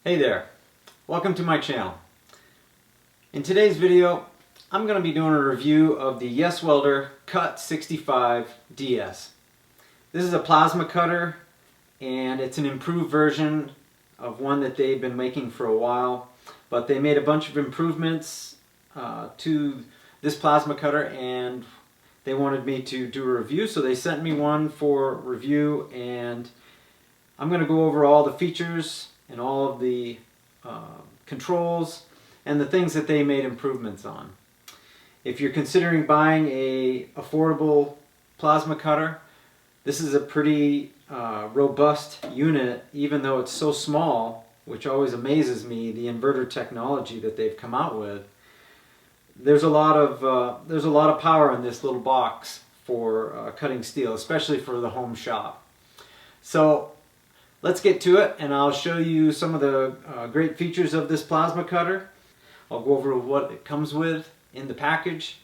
Hey there, welcome to my channel. In today's video I'm going to be doing a review of the YesWelder Cut65DS. This is a plasma cutter and it's an improved version of one that they've been making for a while, but they made a bunch of improvements to this plasma cutter and they wanted me to do a review, so they sent me one for review, and I'm going to go over all the features and all of the controls and the things that they made improvements on. If you're considering buying a affordable plasma cutter, this is a pretty robust unit, even though it's so small, which always amazes me, the inverter technology that they've come out with. There's a lot of power in this little box for cutting steel, especially for the home shop. So let's get to it, and I'll show you some of the great features of this plasma cutter. I'll go over what it comes with in the package.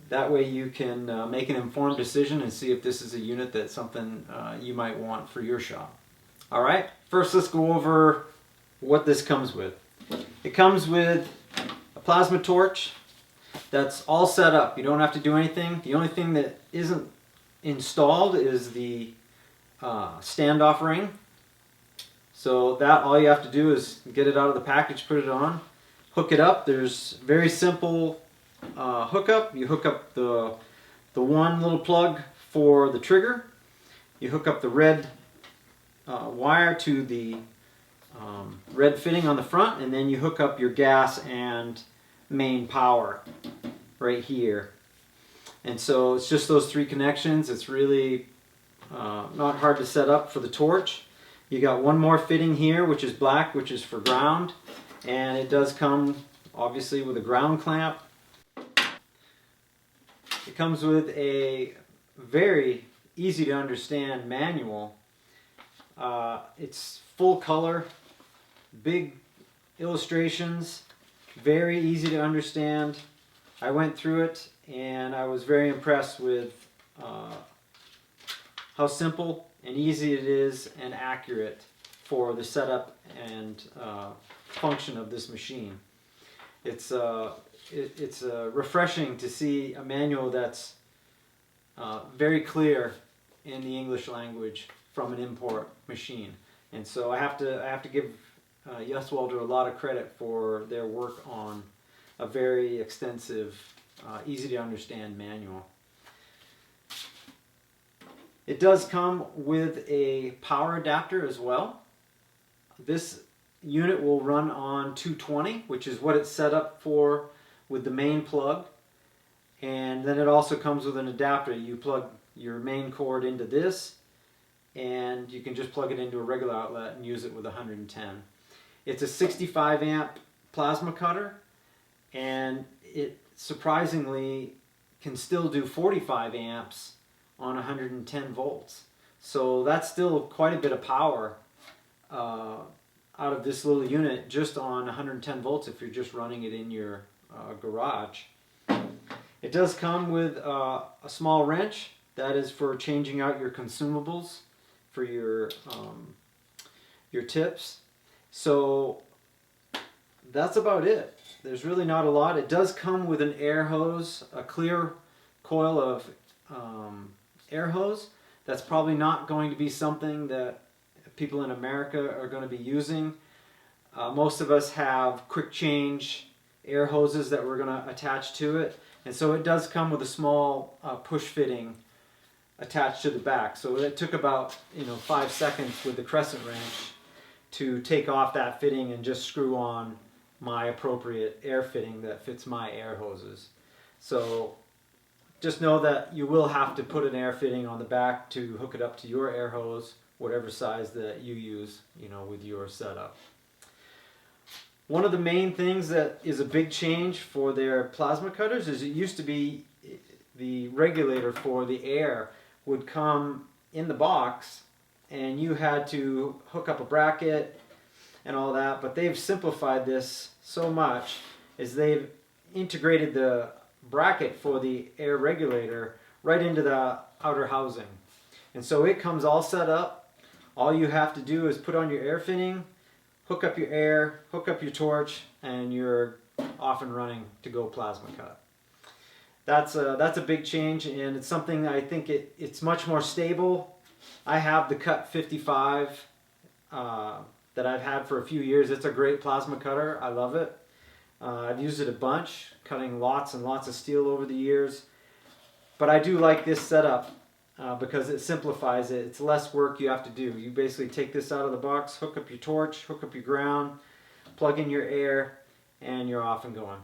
That way you can make an informed decision and see if this is a unit that's something you might want for your shop. Alright, first let's go over what this comes with. It comes with a plasma torch that's all set up. You don't have to do anything. The only thing that isn't installed is the standoff ring. So that, all you have to do is get it out of the package, put it on, hook it up. There's very simple hookup. You hook up the one little plug for the trigger. You hook up the red wire to the red fitting on the front, and then you hook up your gas and main power right here. And so it's just those three connections. It's really not hard to set up for the torch. You got one more fitting here, which is black, which is for ground, and it does come obviously with a ground clamp. It comes with a very easy to understand manual. It's full color, big illustrations, very easy to understand. I went through it and I was very impressed with how simple and easy it is and accurate for the setup and function of this machine. It's refreshing to see a manual that's very clear in the English language from an import machine. And so I have to give YesWelder a lot of credit for their work on a very extensive, easy to understand manual. It does come with a power adapter as well. This unit will run on 220, which is what it's set up for with the main plug. And then it also comes with an adapter. You plug your main cord into this, and you can just plug it into a regular outlet and use it with 110. It's a 65 amp plasma cutter, and it surprisingly can still do 45 amps on 110 volts. So that's still quite a bit of power out of this little unit just on 110 volts if you're just running it in your garage. It does come with a small wrench. That is for changing out your consumables for your tips. So that's about it. There's really not a lot. It does come with an air hose, a clear coil of air hose. That's probably not going to be something that people in America are going to be using. Most of us have quick change air hoses that we're going to attach to it, and so it does come with a small push fitting attached to the back. So it took about 5 seconds with the crescent wrench to take off that fitting and just screw on my appropriate air fitting that fits my air hoses. So just know that you will have to put an air fitting on the back to hook it up to your air hose, whatever size that you use, with your setup. One of the main things that is a big change for their plasma cutters is it used to be the regulator for the air would come in the box and you had to hook up a bracket and all that, but they've simplified this so much is they've integrated the bracket for the air regulator right into the outer housing. And so it comes all set up. All you have to do is put on your air fitting, hook up your air, hook up your torch, and you're off and running to go plasma cut. That's a big change, and it's something that I think it's much more stable. I have the Cut65 that I've had for a few years. It's a great plasma cutter. I love it. I've used it a bunch, cutting lots and lots of steel over the years. But I do like this setup because it simplifies it. It's less work you have to do. You basically take this out of the box, hook up your torch, hook up your ground, plug in your air, and you're off and going.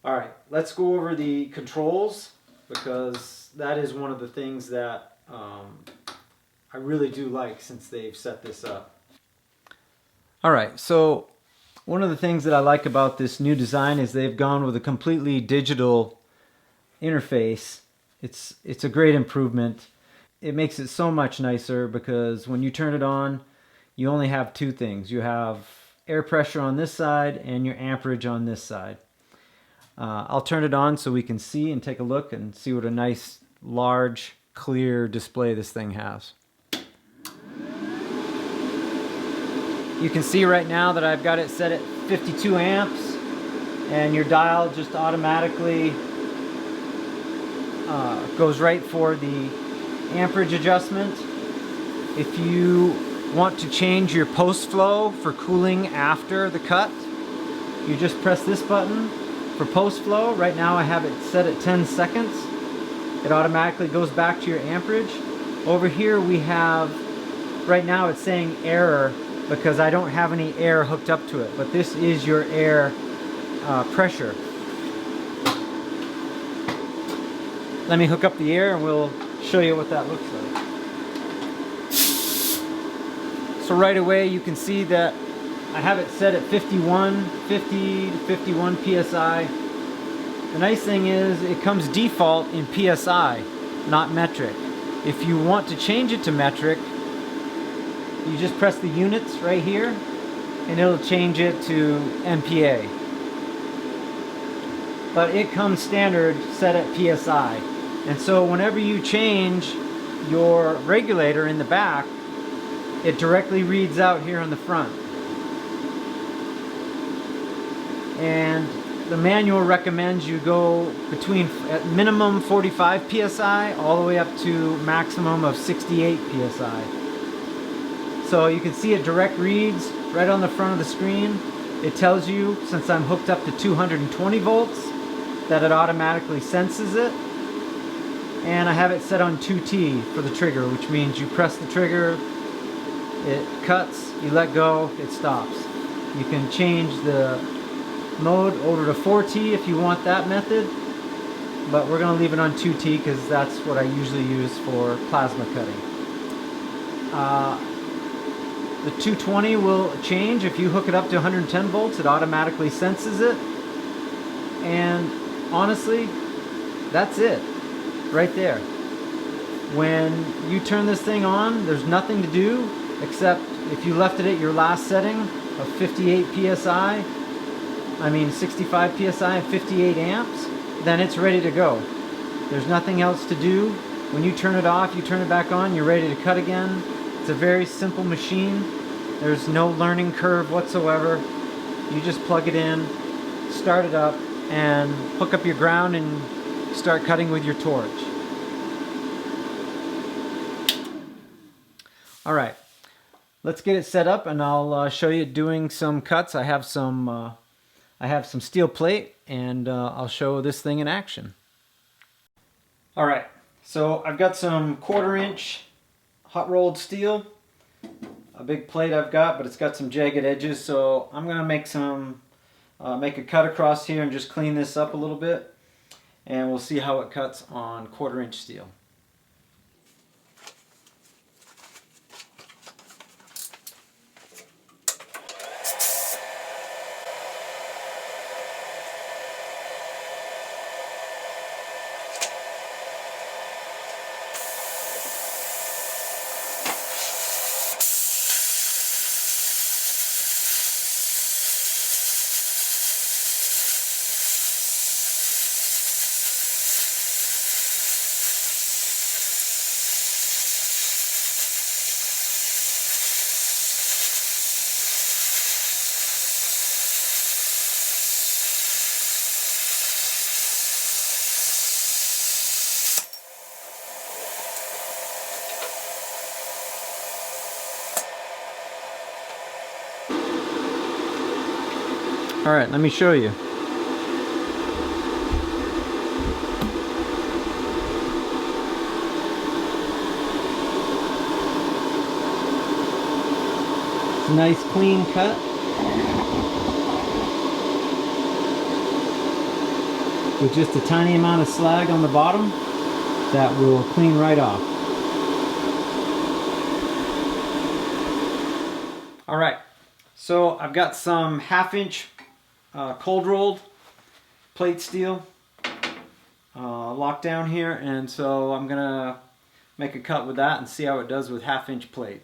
Alright, let's go over the controls, because that is one of the things that I really do like since they've set this up. Alright, so one of the things that I like about this new design is they've gone with a completely digital interface. It's a great improvement. It makes it so much nicer because when you turn it on, you only have two things. You have air pressure on this side and your amperage on this side. I'll turn it on so we can see and take a look and see what a nice, large, clear display this thing has. You can see right now that I've got it set at 52 amps, and your dial just automatically goes right for the amperage adjustment. If you want to change your post flow for cooling after the cut, you just press this button for post flow. Right now I have it set at 10 seconds. It automatically goes back to your amperage. Over here we have, right now it's saying error because I don't have any air hooked up to it, but this is your air pressure. Let me hook up the air and we'll show you what that looks like. So right away you can see that I have it set at 50 to 51 PSI. The nice thing is it comes default in PSI, not metric. If you want to change it to metric, you just press the units right here and it'll change it to MPa. But it comes standard set at PSI. And so whenever you change your regulator in the back, it directly reads out here on the front. And the manual recommends you go between at minimum 45 PSI all the way up to maximum of 68 PSI. So you can see it direct reads right on the front of the screen. It tells you, since I'm hooked up to 220 volts, that it automatically senses it. And I have it set on 2T for the trigger, which means you press the trigger, it cuts, you let go, it stops. You can change the mode over to 4T if you want that method, but we're going to leave it on 2T because that's what I usually use for plasma cutting. The 220 will change if you hook it up to 110 volts. It automatically senses it, and honestly, that's it right there. When you turn this thing on, there's nothing to do except if you left it at your last setting of 58 PSI, I mean 65 PSI and 58 amps, then it's ready to go. There's nothing else to do. When you turn it off, you turn it back on, you're ready to cut again. It's a very simple machine. There's no learning curve whatsoever. You just plug it in, start it up, and hook up your ground and start cutting with your torch. Alright, let's get it set up and I'll show you doing some cuts. I have some steel plate and I'll show this thing in action. Alright, so I've got some 1/4 inch hot rolled steel. A big plate I've got, but it's got some jagged edges, so I'm going to make a cut across here and just clean this up a little bit, and we'll see how it cuts on 1/4 inch steel. All right, let me show you. It's a nice clean cut. With just a tiny amount of slag on the bottom that will clean right off. All right, so I've got some 1/2-inch cold rolled plate steel locked down here, and so I'm gonna make a cut with that and see how it does with 1/2-inch plate.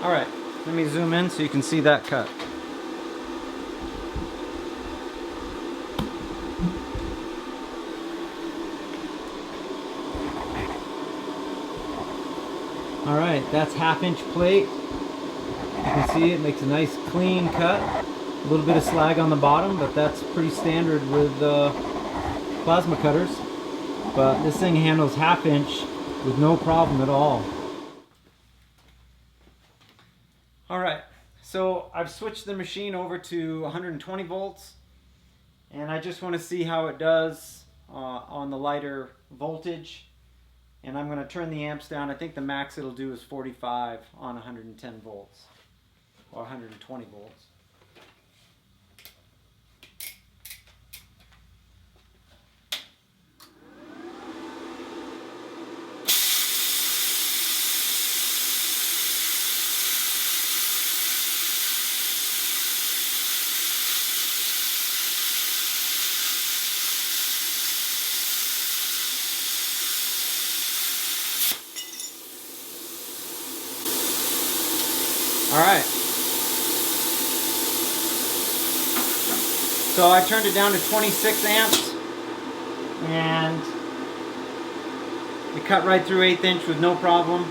All right, let me zoom in so you can see that cut. All right, that's 1/2-inch plate. You can see it makes a nice clean cut. A little bit of slag on the bottom, but that's pretty standard with plasma cutters. But this thing handles 1/2-inch with no problem at all. All right, so I've switched the machine over to 120 volts, and I just want to see how it does on the lighter voltage. And I'm going to turn the amps down. I think the max it'll do is 45 on 110 volts, or 120 volts. All right. So I turned it down to 26 amps, and it cut right through 1/8 inch with no problem.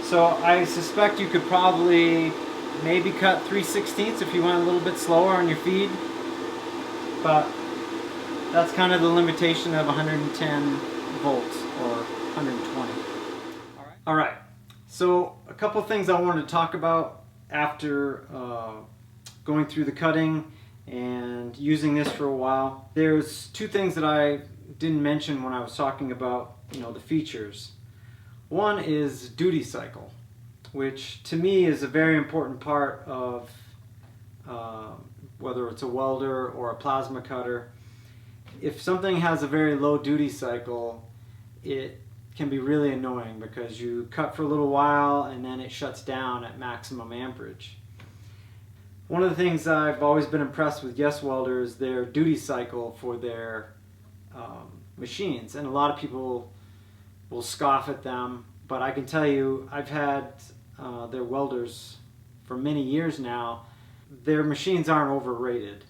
So I suspect you could probably maybe cut 3/16 if you went a little bit slower on your feed, but that's kind of the limitation of 110 volts or 120. All right. So a couple things I wanted to talk about after going through the cutting and using this for a while. There's two things that I didn't mention when I was talking about, the features. One is duty cycle, which to me is a very important part of whether it's a welder or a plasma cutter. If something has a very low duty cycle, it can be really annoying because you cut for a little while and then it shuts down at maximum amperage. One of the things I've always been impressed with YesWelder is their duty cycle for their machines, and a lot of people will scoff at them, but I can tell you I've had their welders for many years now. Their machines aren't overrated,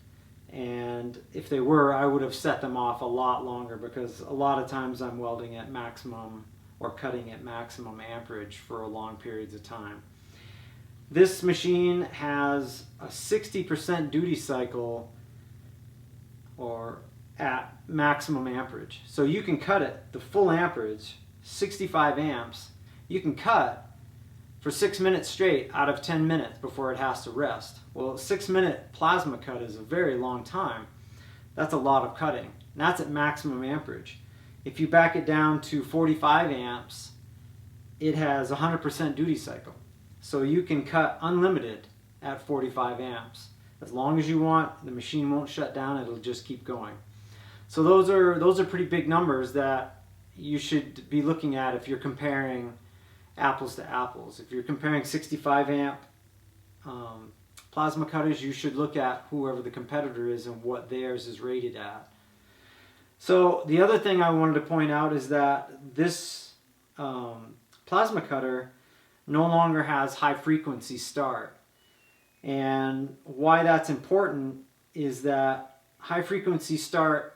and if they were, I would have set them off a lot longer, because a lot of times I'm welding at maximum or cutting at maximum amperage for long periods of time. This machine has a 60% duty cycle or at maximum amperage. So you can cut it the full amperage, 65 amps, you can cut for 6 minutes straight out of 10 minutes before it has to rest. Well, a 6-minute plasma cut is a very long time. That's a lot of cutting. And that's at maximum amperage. If you back it down to 45 amps, it has 100% duty cycle. So you can cut unlimited at 45 amps. As long as you want, the machine won't shut down, it'll just keep going. So those are pretty big numbers that you should be looking at if you're comparing apples to apples. If you're comparing 65 amp plasma cutters, you should look at whoever the competitor is and what theirs is rated at. So the other thing I wanted to point out is that this plasma cutter no longer has high frequency start. And why that's important is that high frequency start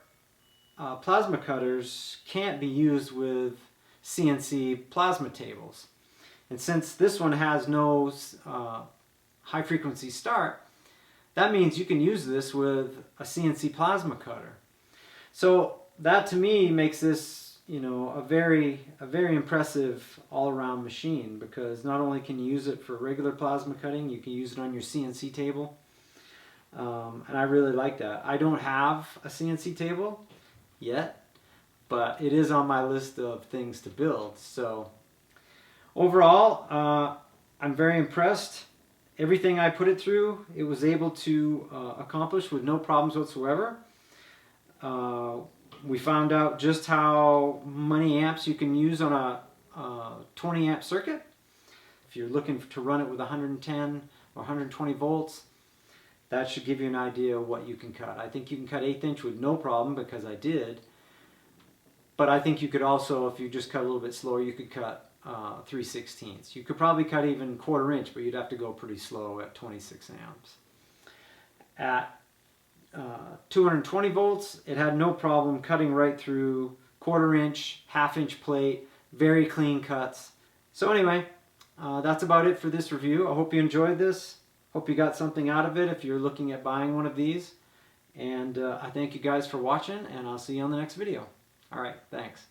plasma cutters can't be used with CNC plasma tables. And since this one has no high frequency start, that means you can use this with a CNC plasma cutter. So that to me makes this, you know, a very impressive all-around machine, because not only can you use it for regular plasma cutting, you can use it on your CNC table. And I really like that. I don't have a CNC table yet, but it is on my list of things to build. So overall, I'm very impressed. Everything I put it through, it was able to accomplish with no problems whatsoever. We found out just how many amps you can use on a 20 amp circuit. If you're looking to run it with 110 or 120 volts, that should give you an idea of what you can cut. I think you can cut 1/8 inch with no problem, because I did. But I think you could also, if you just cut a little bit slower, you could cut 3/16. You could probably cut even 1/4 inch, but you'd have to go pretty slow at 26 amps. At 220 volts, it had no problem cutting right through 1/4 inch, 1/2 inch plate, very clean cuts. So anyway, that's about it for this review. I hope you enjoyed this. Hope you got something out of it if you're looking at buying one of these. And I thank you guys for watching, and I'll see you on the next video. Alright, thanks.